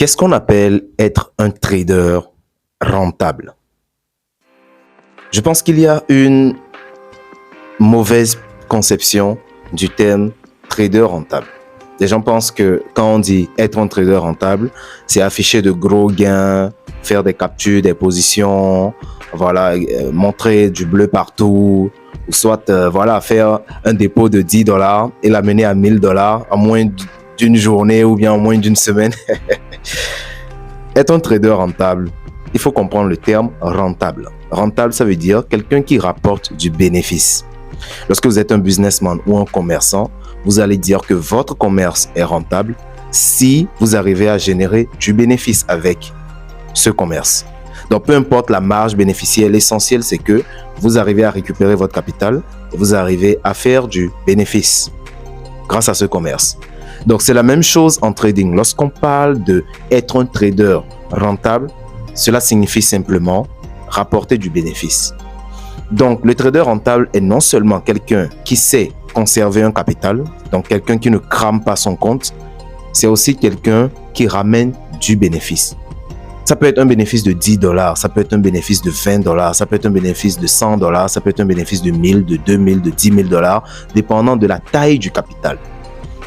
Qu'est-ce qu'on appelle être un trader rentable? Je pense qu'il y a une mauvaise conception du terme trader rentable. Les gens pensent que quand on dit être un trader rentable, c'est afficher de gros gains, faire des captures, des positions, voilà, montrer du bleu partout, ou soit faire un dépôt de $10 et l'amener à $1000 en moins d'une journée ou bien en moins d'une semaine. Être un trader rentable, il faut comprendre le terme rentable. Rentable, ça veut dire quelqu'un qui rapporte du bénéfice. Lorsque vous êtes un businessman ou un commerçant, vous allez dire que votre commerce est rentable si vous arrivez à générer du bénéfice avec ce commerce. Donc, peu importe la marge bénéficiaire, l'essentiel, c'est que vous arrivez à récupérer votre capital et vous arrivez à faire du bénéfice grâce à ce commerce. Donc, c'est la même chose en trading. Lorsqu'on parle d'être un trader rentable, cela signifie simplement rapporter du bénéfice. Donc, le trader rentable est non seulement quelqu'un qui sait conserver un capital, donc quelqu'un qui ne crame pas son compte, c'est aussi quelqu'un qui ramène du bénéfice. Ça peut être un bénéfice de $10, ça peut être un bénéfice de $20, ça peut être un bénéfice de $100, ça peut être un bénéfice de 1000, de 2000, de 10 000 $, dépendant de la taille du capital.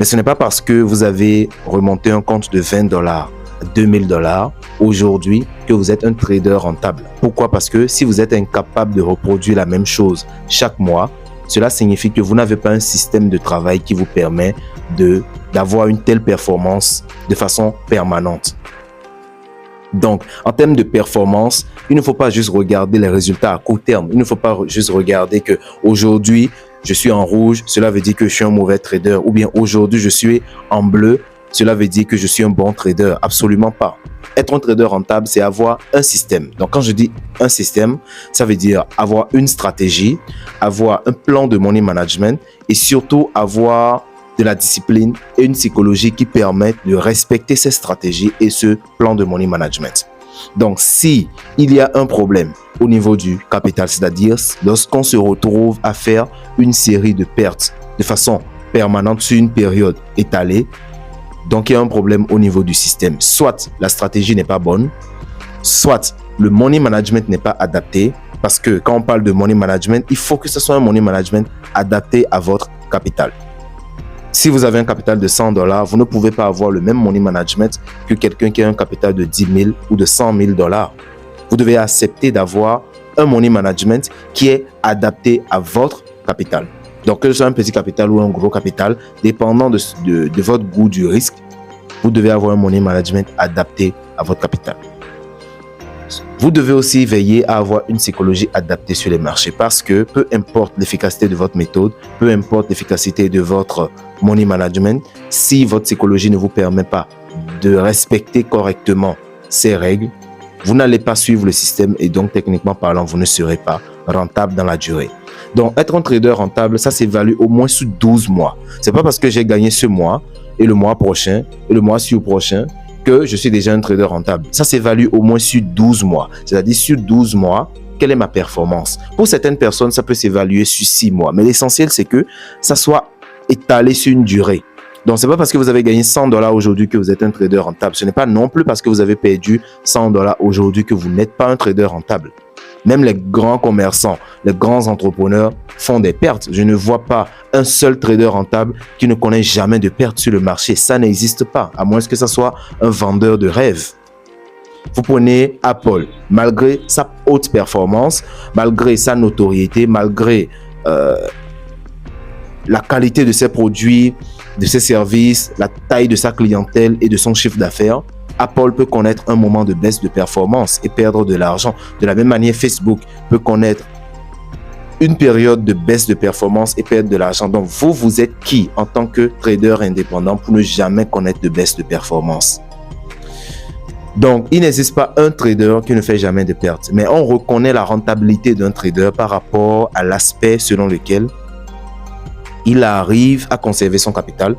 Mais ce n'est pas parce que vous avez remonté un compte de $20 à 2000 $ aujourd'hui que vous êtes un trader rentable. Pourquoi? Parce que si vous êtes incapable de reproduire la même chose chaque mois, cela signifie que vous n'avez pas un système de travail qui vous permet d'avoir une telle performance de façon permanente. Donc, en termes de performance, il ne faut pas juste regarder les résultats à court terme. Il ne faut pas juste regarder que aujourd'hui, je suis en rouge, cela veut dire que je suis un mauvais trader. Ou bien aujourd'hui, je suis en bleu, cela veut dire que je suis un bon trader. Absolument pas. Être un trader rentable, c'est avoir un système. Donc, quand je dis un système, ça veut dire avoir une stratégie, avoir un plan de money management et surtout avoir de la discipline et une psychologie qui permettent de respecter ces stratégies et ce plan de money management. Donc, si il y a un problème au niveau du capital, c'est-à-dire lorsqu'on se retrouve à faire une série de pertes de façon permanente sur une période étalée, donc il y a un problème au niveau du système. Soit la stratégie n'est pas bonne, soit le money management n'est pas adapté, parce que quand on parle de money management, il faut que ce soit un money management adapté à votre capital. Si vous avez un capital de $100, vous ne pouvez pas avoir le même money management que quelqu'un qui a un capital de 10 000 ou de 100 000 $. Vous devez accepter d'avoir un money management qui est adapté à votre capital. Donc, que ce soit un petit capital ou un gros capital, dépendant de votre goût du risque, vous devez avoir un money management adapté à votre capital. Vous devez aussi veiller à avoir une psychologie adaptée sur les marchés parce que peu importe l'efficacité de votre méthode, peu importe l'efficacité de votre money management, si votre psychologie ne vous permet pas de respecter correctement ces règles, vous n'allez pas suivre le système et donc techniquement parlant, vous ne serez pas rentable dans la durée. Donc, être un trader rentable, ça s'évalue au moins sur 12 mois. C'est pas parce que j'ai gagné ce mois et le mois prochain et le mois prochain que je suis déjà un trader rentable. Ça s'évalue au moins sur 12 mois. C'est-à-dire sur 12 mois, quelle est ma performance? Pour certaines personnes, ça peut s'évaluer sur 6 mois. Mais l'essentiel, c'est que ça soit étalé sur une durée. Donc, c'est pas parce que vous avez gagné $100 aujourd'hui que vous êtes un trader rentable. Ce n'est pas non plus parce que vous avez perdu $100 aujourd'hui que vous n'êtes pas un trader rentable. Même les grands commerçants, les grands entrepreneurs font des pertes. Je ne vois pas un seul trader rentable qui ne connaît jamais de pertes sur le marché. Ça n'existe pas, à moins que ce soit un vendeur de rêves. Vous prenez Apple, malgré sa haute performance, malgré sa notoriété, malgré la qualité de ses produits, de ses services, la taille de sa clientèle et de son chiffre d'affaires, Apple peut connaître un moment de baisse de performance et perdre de l'argent. De la même manière, Facebook peut connaître une période de baisse de performance et perdre de l'argent. Donc, vous êtes qui en tant que trader indépendant pour ne jamais connaître de baisse de performance? Donc, il n'existe pas un trader qui ne fait jamais de pertes. Mais on reconnaît la rentabilité d'un trader par rapport à l'aspect selon lequel il arrive à conserver son capital,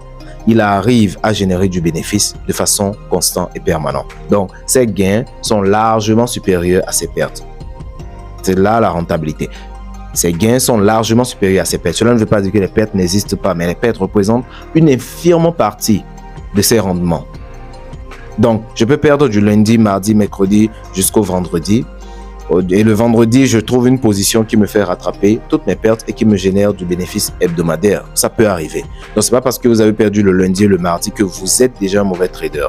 il arrive à générer du bénéfice de façon constante et permanente. Donc, ses gains sont largement supérieurs à ses pertes. C'est là la rentabilité. Ses gains sont largement supérieurs à ses pertes. Cela ne veut pas dire que les pertes n'existent pas, mais les pertes représentent une infime partie de ses rendements. Donc, je peux perdre du lundi, mardi, mercredi jusqu'au vendredi. Et le vendredi, je trouve une position qui me fait rattraper toutes mes pertes et qui me génère du bénéfice hebdomadaire. Ça peut arriver. Donc, c'est pas parce que vous avez perdu le lundi et le mardi que vous êtes déjà un mauvais trader.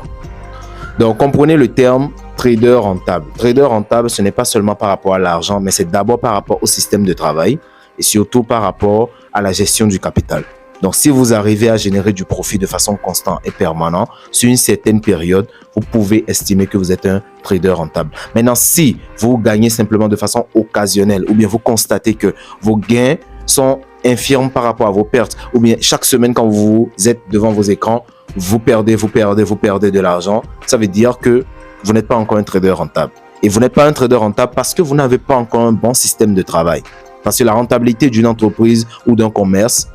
Donc, comprenez le terme trader rentable. Trader rentable, ce n'est pas seulement par rapport à l'argent, mais c'est d'abord par rapport au système de travail et surtout par rapport à la gestion du capital. Donc, si vous arrivez à générer du profit de façon constante et permanente sur une certaine période, vous pouvez estimer que vous êtes un trader rentable. Maintenant, si vous gagnez simplement de façon occasionnelle ou bien vous constatez que vos gains sont infirmes par rapport à vos pertes ou bien chaque semaine quand vous êtes devant vos écrans, vous perdez de l'argent, ça veut dire que vous n'êtes pas encore un trader rentable. Et vous n'êtes pas un trader rentable parce que vous n'avez pas encore un bon système de travail. Parce que la rentabilité d'une entreprise ou d'un commerce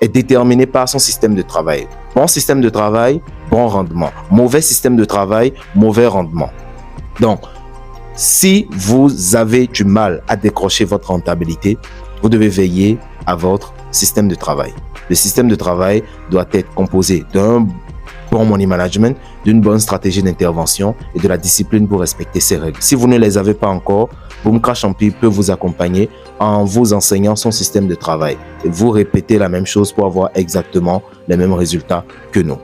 est déterminée par son système de travail. Bon système de travail, bon rendement. Mauvais système de travail, mauvais rendement. Donc, si vous avez du mal à décrocher votre rentabilité, vous devez veiller à votre système de travail. Le système de travail doit être composé d'un bon money management, d'une bonne stratégie d'intervention et de la discipline pour respecter ces règles. Si vous ne les avez pas encore, Boomcra Champi peut vous accompagner en vous enseignant son système de travail. Et vous répétez la même chose pour avoir exactement les mêmes résultats que nous.